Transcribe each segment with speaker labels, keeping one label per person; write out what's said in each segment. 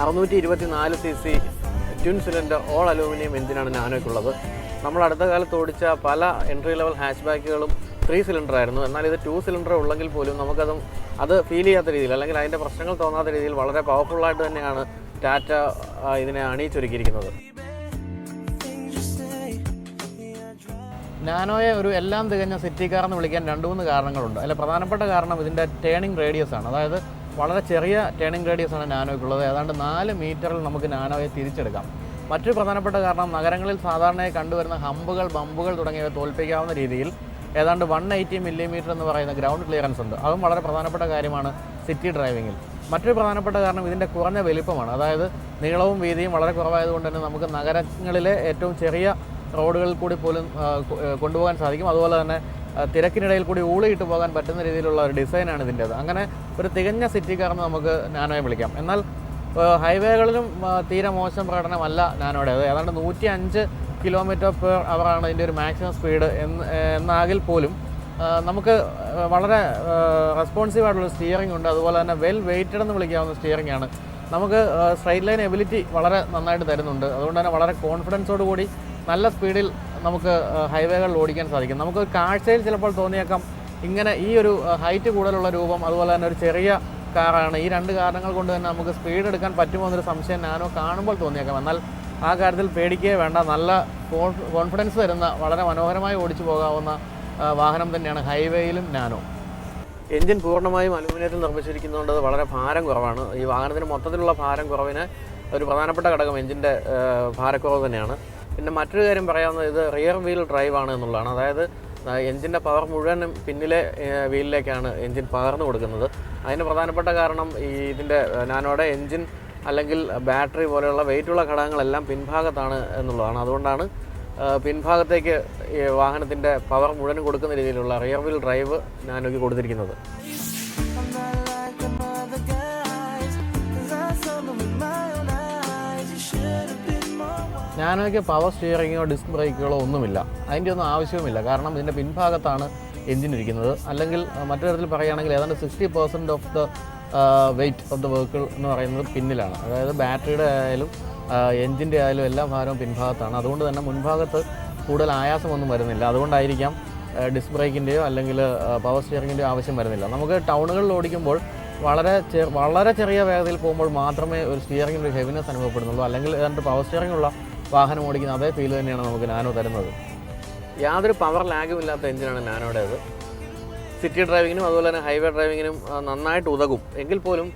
Speaker 1: 624cc twin cylinder all aluminium എഞ്ചിനാണ് നാനോയ്ക്കുള്ളത്. നമ്മൾ അടുത്ത കാലത്ത് ഓടിച്ച പല എൻട്രി ലെവൽ ഹാച്ച് ബാക്കുകളും 3 സിലിണ്ടർ ആയിരുന്നു. എന്നാൽ ഇത് 2 സിലിണ്ടർ ഉള്ളെങ്കിൽ പോലും അത് ഫീൽ ചെയ്യാത്ത രീതിയിൽ അല്ലെങ്കിൽ അതിൻ്റെ പ്രശ്നങ്ങൾ തോന്നാത്ത രീതിയിൽ വളരെ പവർഫുള്ളായിട്ട് തന്നെയാണ് ടാറ്റ ഇതിനെ അണിയിച്ചൊരുക്കിയിരിക്കുന്നത്. നാനോയെ ഒരു എല്ലാം തികഞ്ഞ സിറ്റി കാർ എന്ന് വിളിക്കാൻ 2-3 കാരണങ്ങളുണ്ട്. അതിൽ പ്രധാനപ്പെട്ട കാരണം ഇതിൻ്റെ ടേണിംഗ് റേഡിയസ് ആണ്. അതായത് വളരെ ചെറിയ ടേണിംഗ് റേഡിയസ് ആണ് നാനോയ്ക്കുള്ളത്. ഏതാണ്ട് 4 മീറ്ററിൽ നമുക്ക് നാനോയെ തിരിച്ചെടുക്കാം. മറ്റൊരു പ്രധാനപ്പെട്ട കാരണം നഗരങ്ങളിൽ സാധാരണയായി കണ്ടുവരുന്ന ഹമ്പുകൾ, ബമ്പുകൾ തുടങ്ങിയവ തോൽപ്പിക്കാവുന്ന രീതിയിൽ ഏതാണ്ട് 180 മില്ലിമീറ്റർ എന്ന് പറയുന്ന ഗ്രൗണ്ട് ക്ലിയറൻസ് ഉണ്ട്. അതും വളരെ പ്രധാനപ്പെട്ട കാര്യമാണ് സിറ്റി ഡ്രൈവിങ്ങിൽ. മറ്റൊരു പ്രധാനപ്പെട്ട കാരണം ഇതിൻ്റെ കുറഞ്ഞ വലിപ്പമാണ്. അതായത് നീളവും വീതിയും വളരെ കുറവായതുകൊണ്ട് തന്നെ നമുക്ക് നഗരങ്ങളിലെ ഏറ്റവും ചെറിയ റോഡുകളിൽ കൂടി പോലും കൊണ്ടുപോകാൻ സാധിക്കും. അതുപോലെ തന്നെ തിരക്കിനിടയിൽ കൂടി ഊളിയിട്ട് പോകാൻ പറ്റുന്ന രീതിയിലുള്ള ഒരു ഡിസൈനാണ് ഇതിൻ്റേത്. അങ്ങനെ ഒരു തികഞ്ഞ സിറ്റി കാർന്ന് നമുക്ക് നാനോയെ വിളിക്കാം. എന്നാൽ ഹൈവേകളിലും തീരെ മോശം പ്രകടനമല്ല നാനോയുടേത്. ഏതാണ്ട് 105 km/h ആണ് ഇതിൻ്റെ ഒരു മാക്സിമം സ്പീഡ് എന്നാകിൽ പോലും നമുക്ക് വളരെ റെസ്പോൺസീവ് ആയിട്ടുള്ള സ്റ്റിയറിംഗ് ഉണ്ട്. അതുപോലെ തന്നെ വെൽ വെയ്റ്റഡ് എന്ന് വിളിക്കാവുന്ന സ്റ്റിയറിംഗ് ആണ്. നമുക്ക് സ്ട്രൈറ്റ് ലൈൻ എബിലിറ്റി വളരെ നന്നായിട്ട് തരുന്നുണ്ട്. അതുകൊണ്ട് തന്നെ വളരെ കോൺഫിഡൻസോട് കൂടി നല്ല സ്പീഡിൽ നമുക്ക് ഹൈവേകളിൽ ഓടിക്കാൻ സാധിക്കും. നമുക്ക് കാഴ്ചയിൽ ചിലപ്പോൾ തോന്നിയേക്കാം ഇങ്ങനെ ഈ ഒരു ഹൈറ്റ് കൂടുതലുള്ള രൂപം അതുപോലെ തന്നെ ഒരു ചെറിയ കാറാണ്. ഈ 2 കാരണങ്ങൾ കൊണ്ട് തന്നെ നമുക്ക് സ്പീഡ് എടുക്കാൻ പറ്റുമോ എന്നൊരു സംശയം നാനോ കാണുമ്പോൾ തോന്നിയേക്കാം. എന്നാൽ ആ കാര്യത്തിൽ പേടിക്കുകയേ വേണ്ട. നല്ല കോൺഫിഡൻസ് തരുന്ന വളരെ മനോഹരമായി ഓടിച്ചു പോകാവുന്ന വാഹനം തന്നെയാണ് ഹൈവേയിലും നാനോ. എഞ്ചിൻ പൂർണ്ണമായും അലൂമിനിയത്തിൽ നിർമ്മിച്ചിരിക്കുന്നതുകൊണ്ട് അത് വളരെ ഭാരം കുറവാണ്. ഈ വാഹനത്തിന് മൊത്തത്തിലുള്ള ഭാരം കുറവിന് ഒരു പ്രധാനപ്പെട്ട ഘടകം എഞ്ചിൻ്റെ ഭാരക്കുറവ് തന്നെയാണ്. പിന്നെ മറ്റൊരു കാര്യം പറയാവുന്നത് ഇത് റിയർ വീൽ ഡ്രൈവ് ആണ് എന്നുള്ളതാണ്. അതായത് എഞ്ചിൻ്റെ പവർ മുഴുവനും പിന്നിലെ വീലിലേക്കാണ് എഞ്ചിൻ പകർന്നു കൊടുക്കുന്നത്. അതിന് പ്രധാനപ്പെട്ട കാരണം ഇതിൻ്റെ നാനോയുടെ എഞ്ചിൻ അല്ലെങ്കിൽ ബാറ്ററി പോലെയുള്ള വെയിറ്റുള്ള ഘടകങ്ങളെല്ലാം പിൻഭാഗത്താണ് എന്നുള്ളതാണ്. അതുകൊണ്ടാണ് പിൻഭാഗത്തേക്ക് ഈ വാഹനത്തിൻ്റെ പവർ മുഴുവനും കൊടുക്കുന്ന രീതിയിലുള്ള റിയർ വീൽ ഡ്രൈവ് നാനോയ്ക്ക് കൊടുത്തിരിക്കുന്നത്. നാനോയ്ക്ക് പവർ സ്റ്റിയറിങ്ങോ ഡിസ്ക് ബ്രേക്കുകളോ ഒന്നുമില്ല. അതിൻ്റെ ഒന്നും ആവശ്യവുമില്ല. കാരണം ഇതിൻ്റെ പിൻഭാഗത്താണ് എഞ്ചിൻ ഇരിക്കുന്നത്. അല്ലെങ്കിൽ മറ്റൊരു തരത്തിൽ പറയുകയാണെങ്കിൽ ഏതാണ്ട് 60% of the weight of the vehicle എന്ന് പറയുന്നത് പിന്നിലാണ്. അതായത് ബാറ്ററിയുടെ ആയാലും എഞ്ചിൻ്റെ ആയാലും എല്ലാ ഭാരവും പിൻഭാഗത്താണ്. അതുകൊണ്ട് തന്നെ മുൻഭാഗത്ത് കൂടുതൽ ആയാസമൊന്നും വരുന്നില്ല. അതുകൊണ്ടായിരിക്കാം ഡിസ്ക് ബ്രേക്കിൻ്റെയോ അല്ലെങ്കിൽ പവർ സ്റ്റിയറിങ്ങിൻ്റെയോ ആവശ്യം വരുന്നില്ല. നമുക്ക് ടൗണുകളിൽ ഓടിക്കുമ്പോൾ വളരെ ചെറിയ വേഗതയിൽ പോകുമ്പോൾ മാത്രമേ ഒരു സ്റ്റിയറിങ്ങിൻ്റെ ഒരു ഹെവിനെസ് അനുഭവപ്പെടുന്നുള്ളൂ. അല്ലെങ്കിൽ ഏതാണ്ട് പവർ സ്റ്റിയറിംഗ് ഉള്ള വാഹനം ഓടിക്കുന്ന അതേ ഫീൽ തന്നെയാണ് നമുക്ക് നാനോ തരുന്നത്. യാതൊരു പവർ ലാഗും ഇല്ലാത്ത എഞ്ചിനാണ് നാനോയുടേത്. സിറ്റി ഡ്രൈവിങ്ങിനും അതുപോലെ തന്നെ ഹൈവേ ഡ്രൈവിങ്ങിനും നന്നായിട്ട് ഉതകും. എങ്കിൽ പോലും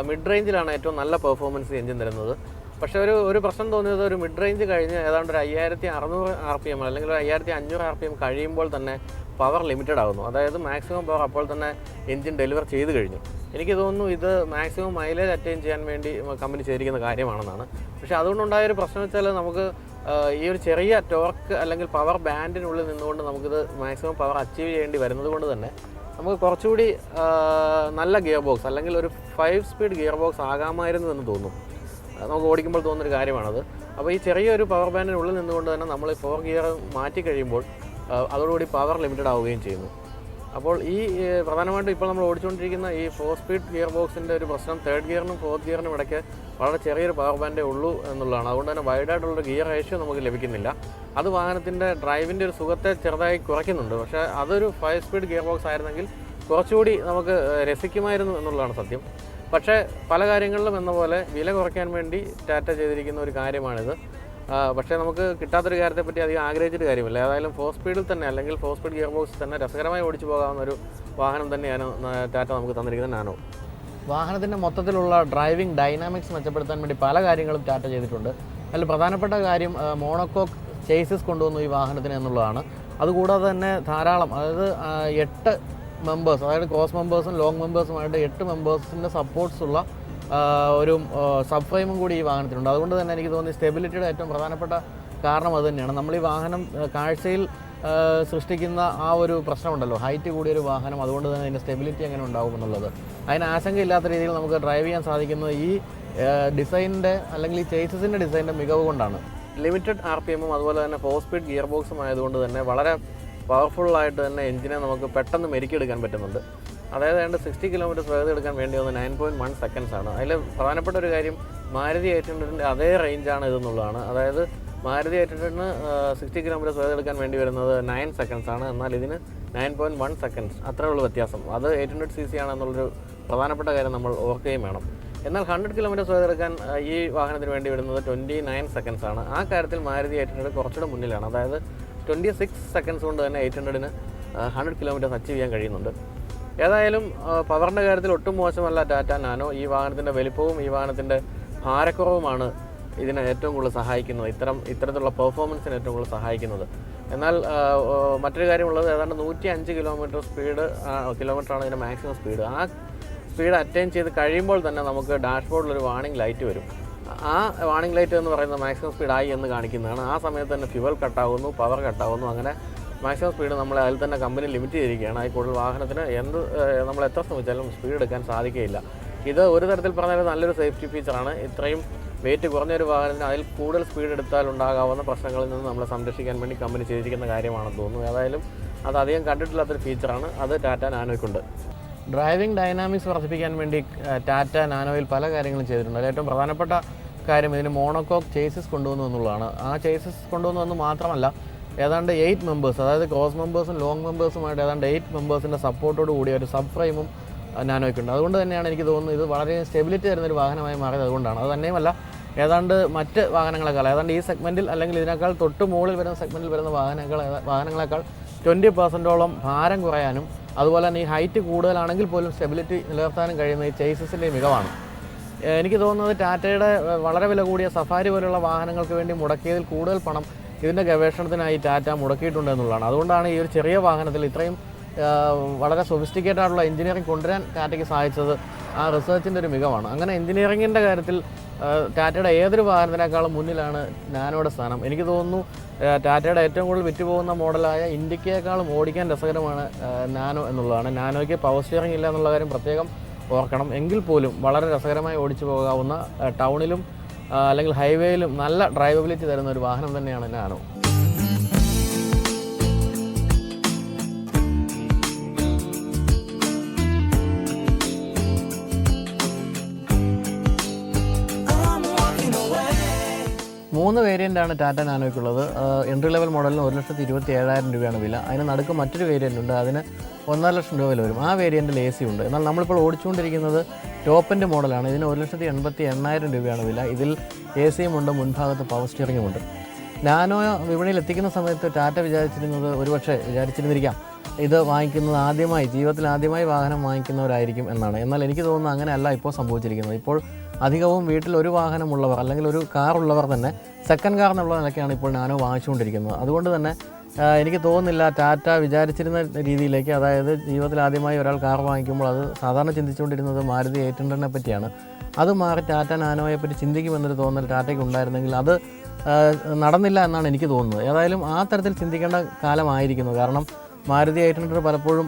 Speaker 1: മിഡ് റേഞ്ചിലാണ് ഏറ്റവും നല്ല പെർഫോമൻസ് എഞ്ചിൻ തരുന്നത്. പക്ഷേ ഒരു പ്രശ്നം തോന്നിയത് ഒരു മിഡ് റേഞ്ച് കഴിഞ്ഞ് ഏതാണ്ട് ഒരു 5600 RPM അല്ലെങ്കിൽ ഒരു 5500 RPM കഴിയുമ്പോൾ തന്നെ പവർ ലിമിറ്റഡ് ആകുന്നു. അതായത് മാക്സിമം പവർ അപ്പോൾ തന്നെ എഞ്ചിൻ ഡെലിവർ ചെയ്ത് കഴിഞ്ഞു. എനിക്ക് തോന്നുന്നു ഇത് മാക്സിമം മൈലേജ് അറ്റൈൻ ചെയ്യാൻ വേണ്ടി കമ്പനി ചെയ്തിരിക്കുന്ന കാര്യമാണെന്നാണ്. പക്ഷേ അതുകൊണ്ടുണ്ടായൊരു പ്രശ്നം വെച്ചാൽ നമുക്ക് ഈ ഒരു ചെറിയ ടോർക്ക് അല്ലെങ്കിൽ പവർ ബാൻഡിനുള്ളിൽ നിന്നുകൊണ്ട് നമുക്കിത് മാക്സിമം പവർ അച്ചീവ് ചെയ്യേണ്ടി വരുന്നത് കൊണ്ട് തന്നെ നമുക്ക് കുറച്ചുകൂടി നല്ല ഗിയർ ബോക്സ് അല്ലെങ്കിൽ ഒരു 5 സ്പീഡ് ഗിയർ ബോക്സ് ആകാമായിരുന്നു എന്ന് തോന്നും. നമുക്ക് ഓടിക്കുമ്പോൾ തോന്നുന്നൊരു കാര്യമാണത്. അപ്പോൾ ഈ ചെറിയൊരു പവർ ബാൻഡിനുള്ളിൽ നിന്നുകൊണ്ട് തന്നെ നമ്മൾ 4 ഗിയർ മാറ്റി കഴിയുമ്പോൾ അതോടുകൂടി പവർ ലിമിറ്റഡ് ആവുകയും ചെയ്യുന്നു. അപ്പോൾ ഈ പ്രധാനമായിട്ടും ഇപ്പോൾ നമ്മൾ ഓടിച്ചുകൊണ്ടിരിക്കുന്ന ഈ 4 സ്പീഡ് ഗിയർ ബോക്സിൻ്റെ ഒരു പ്രശ്നം 3rd ഗിയറിനും 4th ഗിയറിനും ഇടയ്ക്ക് വളരെ ചെറിയൊരു പവർ ബാൻഡേ ഉള്ളൂ എന്നുള്ളതാണ്. അതുകൊണ്ട് തന്നെ വൈഡായിട്ടുള്ളൊരു ഗിയർ റേഷ്യോ നമുക്ക് ലഭിക്കുന്നില്ല. അത് വാഹനത്തിൻ്റെ ഡ്രൈവിൻ്റെ ഒരു സുഖത്തെ ചെറുതായി കുറയ്ക്കുന്നുണ്ട്. പക്ഷേ അതൊരു 5 സ്പീഡ് ഗിയർ ബോക്സ് ആയിരുന്നെങ്കിൽ കുറച്ചുകൂടി നമുക്ക് രസിക്കുമായിരുന്നു എന്നുള്ളതാണ് സത്യം. പക്ഷേ പല കാര്യങ്ങളിലും എന്ന പോലെ വില കുറയ്ക്കാൻ വേണ്ടി ടാറ്റ ചെയ്തിരിക്കുന്ന ഒരു കാര്യമാണിത്. പക്ഷേ നമുക്ക് കിട്ടാത്തൊരു കാര്യത്തെപ്പറ്റി അധികം ആഗ്രഹിച്ചിട്ട് കാര്യമില്ല. ഏതായാലും 4 സ്പീഡിൽ തന്നെ അല്ലെങ്കിൽ 4 സ്പീഡ് ഗിയർ ബോക്സ് തന്നെ രസകരമായി ഓടിച്ചു പോകാവുന്ന ഒരു വാഹനം തന്നെയാണ് ടാറ്റ നമുക്ക് തന്നിരിക്കുന്ന നാനോ. വാഹനത്തിൻ്റെ മൊത്തത്തിലുള്ള ഡ്രൈവിംഗ് ഡൈനാമിക്സ് മെച്ചപ്പെടുത്താൻ വേണ്ടി പല കാര്യങ്ങളും ടാറ്റ ചെയ്തിട്ടുണ്ട്. അതിൽ പ്രധാനപ്പെട്ട കാര്യം മോണോകോക്ക് ചേസസ് കൊണ്ടുവന്നു ഈ വാഹനത്തിന് എന്നുള്ളതാണ്. അതുകൂടാതെ തന്നെ ധാരാളം അതായത് 8 മെമ്പേഴ്സ് അതായത് ക്രോസ് മെമ്പേഴ്സും ലോങ് മെമ്പേഴ്സുമായിട്ട് 8 മെമ്പേഴ്സിൻ്റെ സപ്പോർട്ട്സ് ഉള്ള ഒരു സബ് ഫ്രെയിമും കൂടി ഈ വാഹനത്തിനുണ്ട്. അതുകൊണ്ട് തന്നെ എനിക്ക് തോന്നി സ്റ്റെബിലിറ്റിയുടെ ഏറ്റവും പ്രധാനപ്പെട്ട കാരണം അത് തന്നെയാണ്. നമ്മൾ ഈ വാഹനം കാഴ്ചയിൽ സൃഷ്ടിക്കുന്ന ആ ഒരു പ്രശ്നമുണ്ടല്ലോ, ഹൈറ്റ് കൂടിയൊരു വാഹനം, അതുകൊണ്ട് തന്നെ അതിൻ്റെ സ്റ്റെബിലിറ്റി എങ്ങനെ ഉണ്ടാകുമെന്നുള്ളത് അതിന് ആശങ്കയില്ലാത്ത രീതിയിൽ നമുക്ക് ഡ്രൈവ് ചെയ്യാൻ സാധിക്കുന്നത് ഈ ഡിസൈനിൻ്റെ അല്ലെങ്കിൽ ഈ ചേസസിൻ്റെ ഡിസൈനിൻ്റെ മികവ് കൊണ്ടാണ്. ലിമിറ്റഡ് RPMഉം അതുപോലെ തന്നെ 4 സ്പീഡ് ഗിയർ ബോക്സും ആയതുകൊണ്ട് തന്നെ വളരെ പവർഫുള്ളായിട്ട് തന്നെ എഞ്ചിനെ നമുക്ക് പെട്ടെന്ന് മെരുക്കിയെടുക്കാൻ പറ്റുന്നുണ്ട്. അതായത് 60 കിലോമീറ്റർ വേഗത എടുക്കാൻ വേണ്ടി വന്ന് 9.1 സെക്കൻഡ്സ് ആണ്. അതിൽ പ്രധാനപ്പെട്ട ഒരു കാര്യം മാരുതി 800ൻ്റെ അതേ റേഞ്ചാണ് ഇതെന്നുള്ളതാണ്. അതായത് മാരുതി 800ന് 60 കിലോമീറ്റർ വേഗത എടുക്കാൻ വേണ്ടി വരുന്നത് 9 സെക്കൻഡ്സ് ആണ്. എന്നാൽ ഇതിന് 9.1 സെക്കൻഡ്സ്, അത്രേ ഉള്ളൂ വ്യത്യാസം. അത് 800cc ആണെന്നുള്ളൊരു പ്രധാനപ്പെട്ട കാര്യം നമ്മൾ ഓർക്കുകയും വേണം. എന്നാൽ 100 കിലോമീറ്റർ വേഗത എടുക്കാൻ ഈ വാഹനത്തിന് വേണ്ടി വരുന്നത് 29 സെക്കൻഡ്സ് ആണ്. ആ കാര്യത്തിൽ മാരുതി 800 കുറച്ചുകൂടെ മുന്നിലാണ്. അതായത് 26 സെക്കൻഡ്സ് കൊണ്ട് തന്നെ 800ന് 100 കിലോമീറ്റേഴ്സ് അച്ചീവ് ചെയ്യാൻ കഴിയുന്നുണ്ട്. ഏതായാലും പവറിൻ്റെ കാര്യത്തിൽ ഒട്ടും മോശമല്ല ടാറ്റ നാനോ. ഈ വാഹനത്തിൻ്റെ വലിപ്പവും ഈ വാഹനത്തിൻ്റെ ഭാരക്കുറവുമാണ് ഇതിനെ ഏറ്റവും കൂടുതൽ സഹായിക്കുന്നത്, ഇത്തരത്തിലുള്ള പെർഫോമൻസിന് ഏറ്റവും കൂടുതൽ സഹായിക്കുന്നത്. എന്നാൽ മറ്റൊരു കാര്യമുള്ളത്, ഏതാണ്ട് 105 കിലോമീറ്ററാണ് ഇതിൻ്റെ മാക്സിമം സ്പീഡ്. ആ സ്പീഡ് അറ്റൈൻ ചെയ്ത് കഴിയുമ്പോൾ തന്നെ നമുക്ക് ഡാഷ്ബോർഡിലൊരു വാർണിംഗ് ലൈറ്റ് വരും. ആ വാർണിംഗ് ലൈറ്റ് എന്ന് പറയുന്നത് മാക്സിമം സ്പീഡായി എന്ന് കാണിക്കുന്നതാണ്. ആ സമയത്ത് തന്നെ ഫ്യുവൽ കട്ടാവുന്നു, പവർ കട്ടാവുന്നു. അങ്ങനെ മാക്സിമം സ്പീഡ് നമ്മളെ അതിൽ തന്നെ കമ്പനി ലിമിറ്റ് ചെയ്തിരിക്കുകയാണ്. അതിൽ കൂടുതൽ വാഹനത്തിന് നമ്മൾ എത്ര ശ്രമിച്ചാലും സ്പീഡ് എടുക്കാൻ സാധിക്കുകയില്ല. ഇത് ഒരു തരത്തിൽ പറഞ്ഞാൽ നല്ലൊരു സേഫ്റ്റി ഫീച്ചറാണ്. ഇത്രയും വെയിറ്റ് കുറഞ്ഞൊരു വാഹനത്തിന് അതിൽ കൂടുതൽ സ്പീഡ് എടുത്താൽ ഉണ്ടാകാവുന്ന പ്രശ്നങ്ങളിൽ നിന്ന് നമ്മളെ സംരക്ഷിക്കാൻ വേണ്ടി കമ്പനി ചെയ്തിരിക്കുന്ന കാര്യമാണെന്ന് തോന്നുന്നു. ഏതായാലും അത് അധികം കണ്ടിട്ടില്ലാത്തൊരു ഫീച്ചറാണ്. അത് ടാറ്റ നാനോയ്ക്കുണ്ട്. ഡ്രൈവിംഗ് ഡൈനാമിക്സ് വർദ്ധിപ്പിക്കാൻ വേണ്ടി ടാറ്റ നാനോയിൽ പല കാര്യങ്ങളും ചെയ്തിട്ടുണ്ട്. അതിൽ ഏറ്റവും പ്രധാനപ്പെട്ട കാര്യം ഇതിന് മോണോകോക്ക് ചേസസ് കൊണ്ടുവന്നു എന്നുള്ളതാണ്. ആ ചേസസ് കൊണ്ടുവന്നു മാത്രമല്ല, ഏതാണ്ട് 8 മെമ്പേഴ്സ്, അതായത് ക്രോസ് മെമ്പേഴ്സും ലോങ് മെമ്പേഴ്സുമായിട്ട് ഏതാണ്ട് 8 മെമ്പേഴ്സിൻ്റെ സപ്പോർട്ടോട് കൂടിയ ഒരു സബ് ഫ്രെയിമും നാനോയ്ക്കുണ്ട്. അതുകൊണ്ട് തന്നെയാണ് എനിക്ക് തോന്നുന്നത് ഇത് വളരെ സ്റ്റെബിലിറ്റി തരുന്നൊരു വാഹനമായി മാറിയത് അതുകൊണ്ടാണ്. അത് തന്നെയുമല്ല, ഏതാണ്ട് മറ്റ് വാഹനങ്ങളെക്കാൾ, ഏതാണ്ട് ഈ സെഗ്മെൻറ്റിൽ അല്ലെങ്കിൽ ഇതിനേക്കാൾ തൊട്ട് മുകളിൽ വരുന്ന സെഗ്മെൻറ്റിൽ വരുന്ന വാഹനങ്ങളെക്കാൾ 20% ഭാരം കുറയാനും അതുപോലെ തന്നെ ഈ ഹൈറ്റ് കൂടുതലാണെങ്കിൽ പോലും സ്റ്റെബിലിറ്റി നിലനിർത്താനും കഴിയുന്ന ഈ ചേസസിൻ്റെ മികവാണ്. എനിക്ക് തോന്നുന്നത് ടാറ്റയുടെ വളരെ വില കൂടിയ സഫാരി പോലുള്ള വാഹനങ്ങൾക്ക് വേണ്ടി മുടക്കിയതിൽ കൂടുതൽ പണം ഇതിൻ്റെ ഗവേഷണത്തിനായി ടാറ്റ മുടക്കിയിട്ടുണ്ട് എന്നുള്ളതാണ്. അതുകൊണ്ടാണ് ഈ ഒരു ചെറിയ വാഹനത്തിൽ ഇത്രയും വളരെ സൊഫിസ്റ്റിക്കേറ്റഡ് ആയിട്ടുള്ള എഞ്ചിനീയറിംഗ് കൊണ്ടുവരാൻ ടാറ്റയ്ക്ക് സാധിച്ചത്. ആ റിസർച്ചിൻ്റെ ഒരു മികവാണ്. അങ്ങനെ എഞ്ചിനീയറിങ്ങിൻ്റെ കാര്യത്തിൽ ടാറ്റയുടെ ഏതൊരു വാഹനത്തിനേക്കാളും മുന്നിലാണ് നാനോയുടെ സ്ഥാനം. എനിക്ക് തോന്നുന്നു ടാറ്റയുടെ ഏറ്റവും കൂടുതൽ വിറ്റുപോകുന്ന മോഡലായ ഇൻഡിക്കയേക്കാളും ഓടിക്കാൻ രസകരമാണ് നാനോ എന്നുള്ളതാണ്. നാനോയ്ക്ക് പവർ സ്റ്റിയറിംഗ് ഇല്ല എന്നുള്ള കാര്യം പ്രത്യേകം ഓർക്കണം. എങ്കിൽ പോലും വളരെ രസകരമായി ഓടിച്ചു പോകാവുന്ന, ടൗണിലും അല്ലെങ്കിൽ ഹൈവേയിലും നല്ല ഡ്രൈവബിലിറ്റി തരുന്ന ഒരു വാഹനം തന്നെയാണ് നാനോ. മൂന്ന് വേരിയൻ്റാണ് ടാറ്റ നാനോയ്ക്കുള്ളത്. എൻട്രി ലെവൽ മോഡലിന് 1,27,000 രൂപയാണ് വില. അതിന് നടുക്ക് മറ്റൊരു വേരിയൻ്റ് ഉണ്ട്, അതിന് 1.5 ലക്ഷം രൂപ വില വരും. ആ വേരിയൻറ്റിൽ AC ഉണ്ട്. എന്നാൽ നമ്മളിപ്പോൾ ഓടിച്ചുകൊണ്ടിരിക്കുന്നത് ടോപ്പ് എൻഡ് മോഡലാണ്. ഇതിന് 1,88,000 രൂപയാണ് വില. ഇതിൽ AC-യും ഉണ്ട്, മുൻഭാഗത്ത് പവർ സ്റ്റിയറിംഗും ഉണ്ട്. നാനോ വിപണിയിൽ എത്തിക്കുന്ന സമയത്ത് ടാറ്റ വിചാരിച്ചിരുന്നിരിക്കാം ഇത് വാങ്ങിക്കുന്നത് ജീവിതത്തിൽ ആദ്യമായി വാഹനം വാങ്ങിക്കുന്നവരായിരിക്കും എന്നാണ്. എന്നാൽ എനിക്ക് തോന്നുന്നു അങ്ങനെയല്ല ഇപ്പോൾ സംഭവിച്ചിരിക്കുന്നത്. ഇപ്പോൾ അധികവും വീട്ടിൽ ഒരു വാഹനമുള്ളവർ അല്ലെങ്കിൽ ഒരു കാർ ഉള്ളവർ തന്നെ സെക്കൻഡ് കാർ എന്നുള്ള നിലയ്ക്കാണ് ഇപ്പോൾ നാനോ വാങ്ങിച്ചുകൊണ്ടിരിക്കുന്നത്. അതുകൊണ്ട് തന്നെ എനിക്ക് തോന്നുന്നില്ല ടാറ്റ വിചാരിച്ചിരുന്ന രീതിയിലേക്ക്, അതായത് ജീവിതത്തിൽ ആദ്യമായി ഒരാൾ കാർ വാങ്ങിക്കുമ്പോൾ അത് സാധാരണ ചിന്തിച്ചുകൊണ്ടിരുന്നത് മാരുതി 800നെ പറ്റിയാണ്. അത് മാറി ടാറ്റ നാനോയെ പറ്റി ചിന്തിക്കുമെന്നൊരു തോന്നൽ ടാറ്റയ്ക്ക് ഉണ്ടായിരുന്നെങ്കിൽ അത് നടന്നില്ല എന്നാണ് എനിക്ക് തോന്നുന്നത്. ഏതായാലും ആ തരത്തിൽ ചിന്തിക്കേണ്ട കാലമായിരിക്കുന്നു. കാരണം മാരുതി 800 പലപ്പോഴും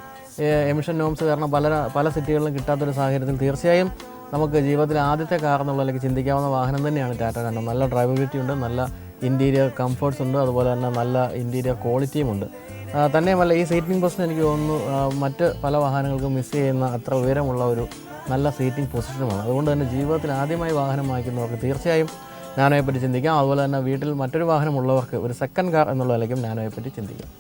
Speaker 1: എമിഷൻ നോംസ് കാരണം പല സിറ്റികളിലും കിട്ടാത്തൊരു സാഹചര്യത്തിൽ തീർച്ചയായും നമുക്ക് ജീവിതത്തിൽ ആദ്യത്തെ കാർ എന്നുള്ള നിലയ്ക്ക് ചിന്തിക്കാവുന്ന വാഹനം തന്നെയാണ് ടാറ്റ നാനോ. നല്ല ഡ്രൈവബിലിറ്റി ഉണ്ട്, നല്ല ഇൻറ്റീരിയർ കംഫർട്ട്സ് ഉണ്ട്, അതുപോലെ തന്നെ നല്ല ഇൻറ്റീരിയർ ക്വാളിറ്റിയും ഉണ്ട്. തന്നെയുമല്ല, ഈ സീറ്റിംഗ് പൊസിഷൻ എനിക്ക് തോന്നുന്നു മറ്റ് പല വാഹനങ്ങൾക്കും മിസ് ചെയ്യുന്ന അത്ര ഉയരമുള്ള ഒരു നല്ല സീറ്റിംഗ് പൊസിഷനുമാണ്. അതുകൊണ്ട് തന്നെ ജീവിതത്തിൽ ആദ്യമായി വാഹനം വാങ്ങിക്കുന്നവർക്ക് തീർച്ചയായും നാനോയെപ്പറ്റി ചിന്തിക്കാം. അതുപോലെ തന്നെ വീട്ടിൽ മറ്റൊരു വാഹനമുള്ളവർക്ക് ഒരു സെക്കൻഡ് കാർ എന്നുള്ള നിലയ്ക്കും നാനോയെപ്പറ്റി ചിന്തിക്കാം.